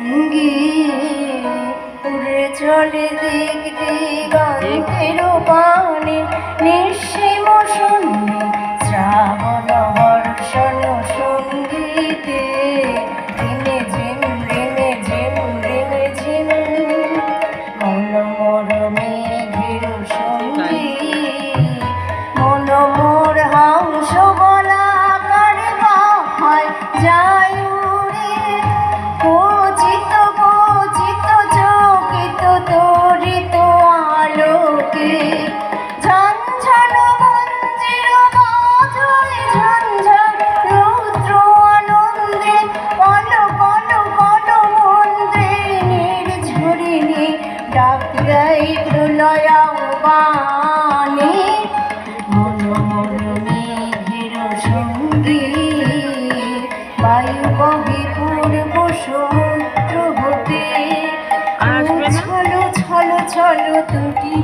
সঙ্গী উড়ে চলে দিক দিগন্তের পানে নিঃসীম শূন্যে শ্রাবণ হর্ষণ সঙ্গীতে রিমে ঝিম রিমে ঝিম রিমে ঝিম মন মোর মেঘের সঙ্গী মন মোর হংস বলাকার পাহায় যায় উড়ে খচিত খচিত চকিত তরিত আলোকে ঝনঝন মঞ্জির বাজায় ঝনঝন রুদ্র আনন্দে কল কল কল মন্দ্রে নির্ঝরিণী ডাক দেয় প্রলয় আহ্বানে মন মোর মেঘের সঙ্গী বায়ু বহে পূর্ব সমুদ্র হতে ছলো ছলো ছলো তুটি